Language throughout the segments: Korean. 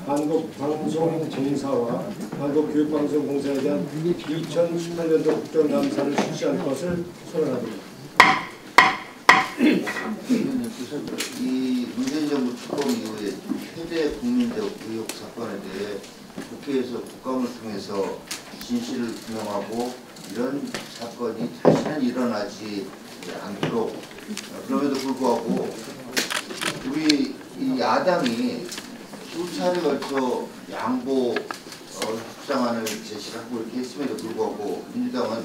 한국방송공사와 한국교육방송공사에 대한 2018년도 국정감사를 실시할 것을 선언합니다. 이 문재인 정부 출범 이후에 최대 국민적 의혹 사건에 대해 국회에서 국감을 통해서 진실을 규명하고 이런 사건이 다시는 일어나지 않도록, 그럼에도 불구하고 우리 이 야당이 수차례 걸쳐 양보 협상안을 제시하고 이렇게 했음에도 불구하고 민주당은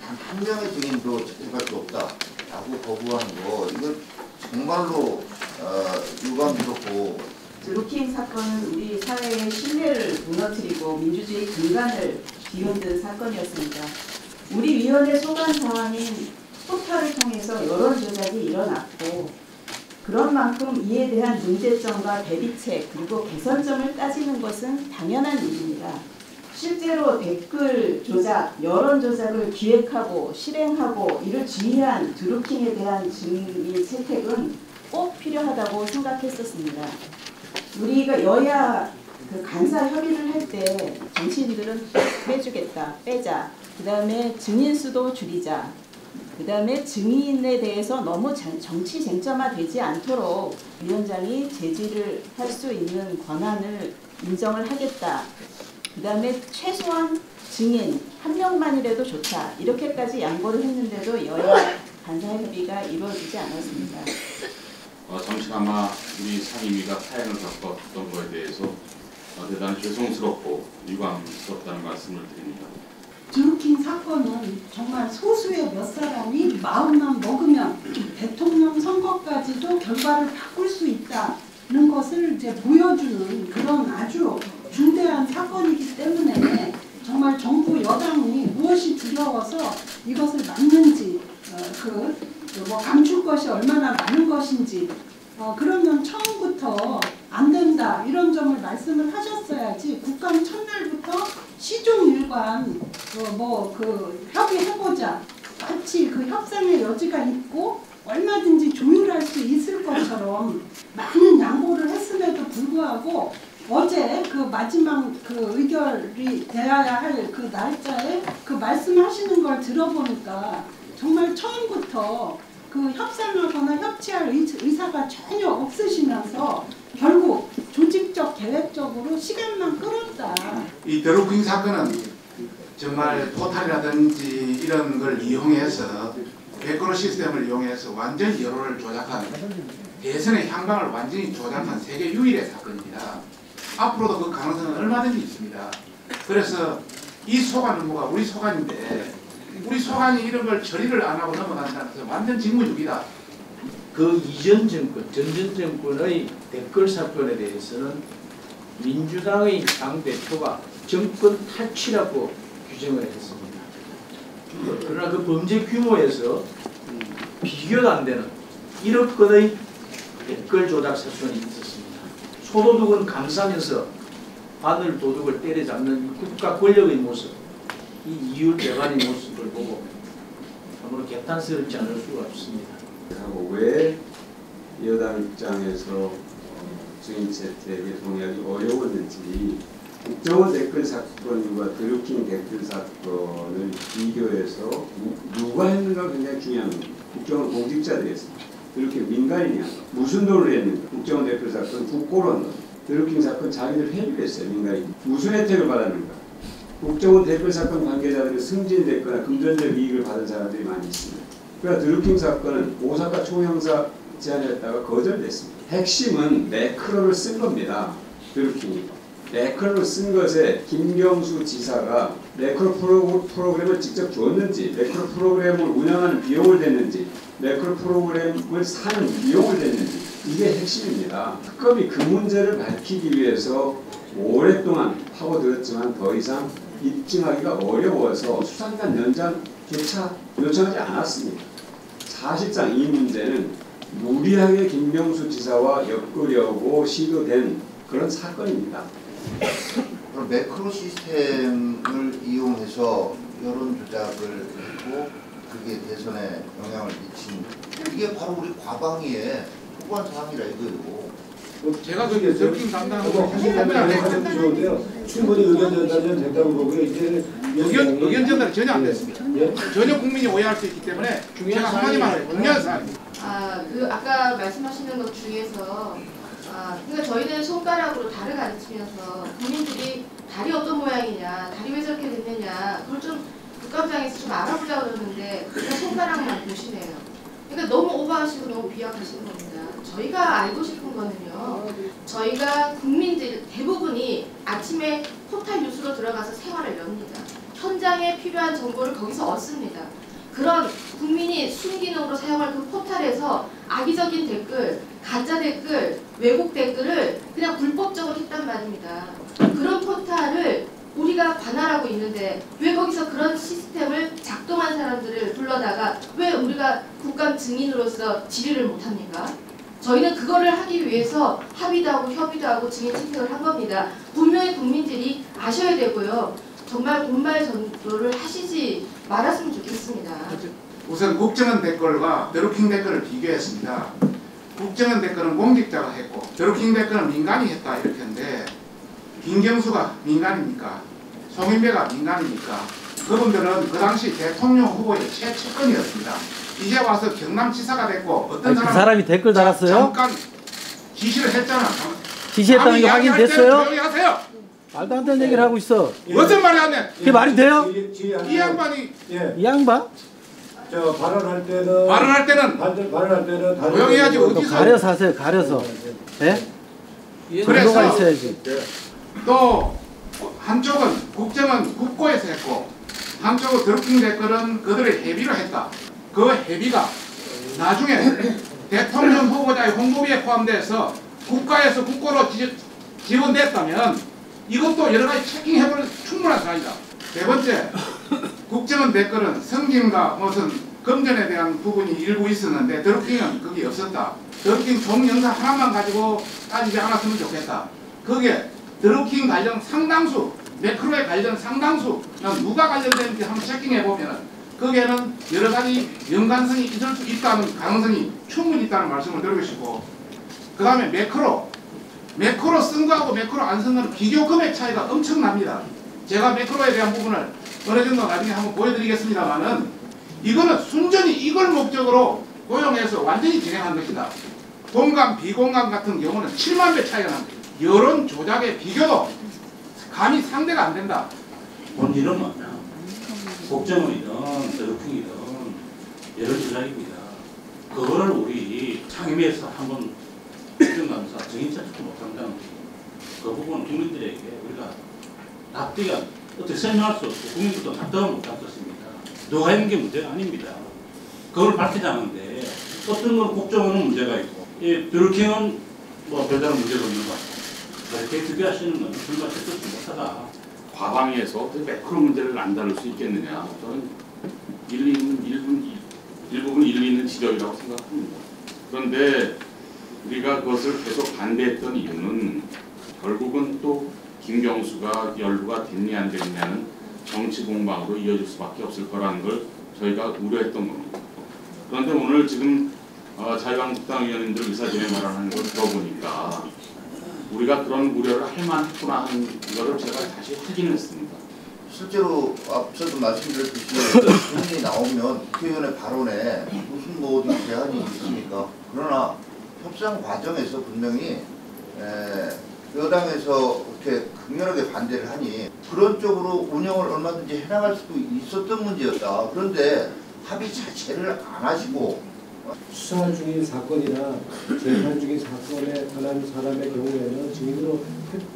단 한 명의 증인도 채택할 수 없다라고 거부하는 거, 이거 정말로 유감스럽고. 드루킹 사건은 우리 사회의 신뢰를 무너뜨리고 민주주의 근간을 뒤흔든 사건이었습니다. 우리 위원회 소관 사항인 포털을 통해서 여론 조작이 일어났고, 그런 만큼 이에 대한 문제점과 대비책 그리고 개선점을 따지는 것은 당연한 일입니다. 실제로 댓글 조작, 여론 조작을 기획하고 실행하고 이를 지휘한 드루킹에 대한 증인 채택은 꼭 필요하다고 생각했었습니다. 우리가 여야 간사 협의를 할 때 정치인들은 빼주겠다, 빼자, 그 다음에 증인 수도 줄이자, 그 다음에 증인에 대해서 너무 정치 쟁점화되지 않도록 위원장이 제지를 할 수 있는 권한을 인정을 하겠다. 그 다음에 최소한 증인 한 명만이라도 좋다. 이렇게까지 양보를 했는데도 여야 간사 협의가 이루어지지 않았습니다. 잠시나마 우리 상임위가 사연을 겪었던 것에 대해서 대단히 죄송스럽고 유감스럽다는 말씀을 드립니다. 드루킹 사건은 정말 소수의 몇 사람이 마음만 먹으면 대통령 선거까지도 결과를 바꿀 수 있다는 것을 이제 보여주는 그런 아주 중대한 사건이기 때문에 정말 정부 여당이 무엇이 두려워서 이것을 막는지, 감출 것이 얼마나 많은 것인지, 그러면 처음부터 안 된다 이런 점을 말씀을 하셨어야지, 국감 첫날부터 시종일관 협의해보자, 마치 그 협상의 여지가 있고 얼마든지 조율할 수 있을 것처럼 많은 양보를 했음에도 불구하고 어제 그 마지막 그 의결이 되어야 할 그 날짜에 그 말씀하시는 걸 들어보니까 정말 처음부터 그 협상하거나 협치할 의사가 전혀 없으시면서 결국 조직적 계획적으로 시간만 끌었다. 이 드루킹 사건은 정말 포탈이라든지 이런 걸 이용해서 매크로 시스템을 이용해서 완전히 여론을 조작한, 대선의 향방을 완전히 조작한 세계 유일의 사건입니다. 앞으로도 그 가능성은 얼마든지 있습니다. 그래서 이 소관 업무가 우리 소관인데 우리 소관이 이런 걸 처리를 안 하고 넘어간다는 것은 완전 직무유기다. 그 이전 정권, 전전 정권의 댓글 사건에 대해서는 민주당의 당대표가 정권 탈취라고 규정을 했습니다. 그러나 그 범죄 규모에서 비교도 안 되는 1억 건의 댓글 조작 사건이 있었습니다. 소도둑은 감싸면서 바늘 도둑을 때려잡는 국가 권력의 모습, 이 이율배반의 모습을 보고 참으로 개탄스럽지 않을 수가 없습니다. 왜 여당 입장에서 증인 채택에 동의하기 어려웠는지, 국정원 댓글 사건과 드루킹 댓글 사건을 비교해서 누가 했는가 굉장히 중요한 겁니다. 국정원 공직자들이 했습니다. 드루킹 민간인이 한 거. 무슨 돈을 했는가? 국정원 댓글 사건 국고로 한 겁니다. 드루킹 사건 자기들 회유했어요. 민간인. 무슨 혜택을 받았는가? 국정원 댓글 사건 관계자들이 승진됐거나 금전적 이익을 받은 사람들이 많이 있습니다. 그러나 드루킹 사건은 오사카 초형사 제안했다가 거절됐습니다. 핵심은 매크로를 쓴 겁니다. 드루킹이. 매크로를 쓴 것에 김경수 지사가 매크로 프로그램을 직접 줬는지, 매크로 프로그램을 운영하는 비용을 냈는지, 매크로 프로그램을 사는 비용을 냈는지, 이게 핵심입니다. 특검이 그 문제를 밝히기 위해서 오랫동안 파고들었지만 더 이상 입증하기가 어려워서 수사기간 연장조차 요청하지 않았습니다. 사실상 이 문제는 무리하게 김경수 지사와 엮으려고 시도된 그런 사건입니다. 그럼 매크로 시스템을 이용해서 여론 조작을 했고 그게 대선에 영향을 미친, 이게 바로 우리 과방위의 소관 사항이라 이거예요. 제가 그 드루킹 담당하고 하실 거면 안 하셔도 좋은데요. 충분히 의견 전달은 됐다고 보고요. 이제는 의견 전달이 전혀 안 됐습니다. 예. 전혀 국민이 오해할 수 있기 때문에 제가 한마디만 해요. 중요한 사안입니다. 아까 말씀하시는 것 중에서 그러니까 저희는 손가락으로 달을 가르치면서 국민들이 달이 어떤 모양이냐, 달이 왜 저렇게 됐느냐, 그걸 좀 국감장에서 좀 알아보자 그러는데 그냥 손가락만 보시네요. 그러니까 너무 오버하시고 너무 비약하시는 겁니다. 저희가 알고 싶은 거는요, 저희가 국민들 대부분이 아침에 포털 뉴스로 들어가서 생활을 엽니다. 현장에 필요한 정보를 거기서 얻습니다. 그런 국민이 순기능으로 사용할 그 포털에서 악의적인 댓글, 가짜 댓글, 왜곡 댓글을 그냥 불법적으로 했단 말입니다. 그런 포털을 우리가 관할하고 있는데 왜 거기서 그런 시스템을 작동한 사람들을 불러다가 왜 우리가 국감 증인으로서 질의를 못합니까? 저희는 그거를 하기 위해서 합의도 하고 협의도 하고 증인 채택을 한 겁니다. 분명히 국민들이 아셔야 되고요. 정말 본말전도를 하시지 말았으면 좋겠습니다. 우선 국정원 댓글과 드루킹 댓글을 비교했습니다. 국정원 댓글은 공직자가 했고 드루킹 댓글은 민간이 했다 이렇게 했는데 김경수가 민간입니까? 송인배가 민간입니까? 그분들은 그 당시 대통령 후보의 최측근이었습니다. 이제 와서 경남지사가 됐고 어떤 그 사람이 댓글 달았어요? 잠깐 지시를 했잖아. 지시했다는 게 확인됐어요? 조용히 하세요. 말도 안 되는 얘기를 하고 있어. 무슨 말이 안 돼? 그게 말이 돼요? 이 양반이 이 양반? 저 발언할 때는 발언할 때는 조용히 해야지. 또 어디서 가려서 하세요. 가려서. 예? 그래서 정도가 있어야지. 또 한쪽은 국정은 국고에서 했고 한쪽은 드루킹 댓글은 그들의 회비로 했다. 그 회비가 나중에 대통령 후보자의 홍보비에 포함돼서 국가에서 국고로 지원됐다면 이것도 여러 가지 체킹해볼 충분한 사안이다. 세 번째, 국정원 댓글은 성김과 무슨 금전에 대한 부분이 일부 있었는데 드루킹은 그게 없었다. 드루킹 종영상 하나만 가지고 따지지 않았으면 좋겠다. 그게 드루킹 관련 상당수, 매크로에 관련 상당수, 누가 관련되는지 한번 체킹해보면 거기에는 여러 가지 연관성이 있을 수 있다는 가능성이 충분히 있다는 말씀을 드리고 싶고, 그 다음에 매크로 쓴 거하고 매크로 안 쓴 거는 비교 금액 차이가 엄청납니다. 제가 매크로에 대한 부분을 어느 정도 나중에 한번 보여드리겠습니다만은 이거는 순전히 이걸 목적으로 고용해서 완전히 진행한 것이다. 공감, 비공감 같은 경우는 7만 배 차이가 납니다. 여론 조작의 비교도 감히 상대가 안 된다. 본질은 뭐냐? 국정원이든 드루킹이든 여론 조작입니다. 그거를 우리 상임위에서 한번 국정감사 증인체득도 못한다는 그 부분은 국민들에게 우리가 납득이 어떻게 설명할 수 없고 국민들도 답답을 못할 것입니다. 누가 있는 게 문제가 아닙니다. 그걸 밝히자는데 어떤 건 국정원은 문제가 있고 이 드루킹은 뭐 별다른 문제가 없는 것 같고 그렇게 비교하시는 건 불과 뜻지 못하다. 과방위에서 어떻게 매크로 문제를 안 다룰 수 있겠느냐. 저는 일부분 일리 있는 지적이라고 생각합니다. 그런데 우리가 그것을 계속 반대했던 이유는 결국은 또 김경수가 연루가 됐냐 안 됐냐는 정치 공방으로 이어질 수밖에 없을 거라는 걸 저희가 우려했던 겁니다. 그런데 오늘 지금 자유한국당 의원님들 의사진행 발언하는 걸 들어보니까 우리가 그런 우려를 할 만했구나 하는 거를 제가 다시 확인했습니다. 실제로 앞서도 말씀드렸듯이 국민이 나오면 국회의원의 발언에 무슨 뭐 어디 제한이 있습니까? 그러나 협상 과정에서 분명히 여당에서 그렇게 극렬하게 반대를 하니 그런 쪽으로 운영을 얼마든지 해나갈 수도 있었던 문제였다. 그런데 합의 자체를 안 하시고 수사 중인 사건이나 재판 중인 사건에 관한 사람의 경우에는 증인으로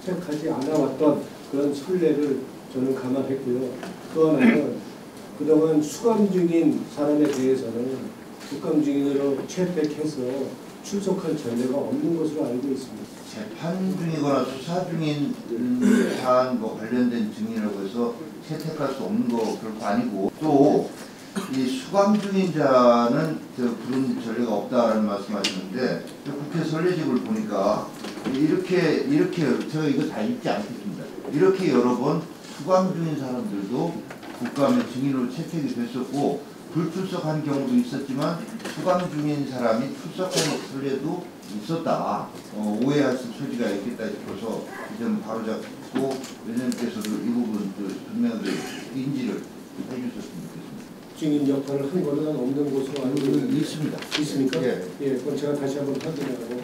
채택하지 않아왔던 그런 선례를 저는 감안했고요. 또 하나는 그동안 수감 중인 사람에 대해서는 국감 증인으로 채택해서 출석할 전례가 없는 것으로 알고 있습니다. 재판 중이거나 수사 중인 사안 관련된 증인이라고 해서 채택할 수 없는 거 결코 아니고 또 이 수감 중인 자는 부른 전례가 없다라는 말씀하시는데 국회 선례집을 보니까 이렇게 제가 이거 다 읽지 않겠습니다. 이렇게 여러 번 수감 중인 사람들도 국감에 증인으로 채택이 됐었고 불출석한 경우도 있었지만 수감 중인 사람이 출석한 선례도 있었다. 오해할 소지가 있겠다 싶어서 이 점 바로잡고 위원님께서도 이 부분 분명히 인지를 해주셨으면 좋겠습니다. 증인 역할을 한 거는 없는 것으로 알고 있습니다. 있습니까? 예. 예, 그건 제가 다시 한번 확인하고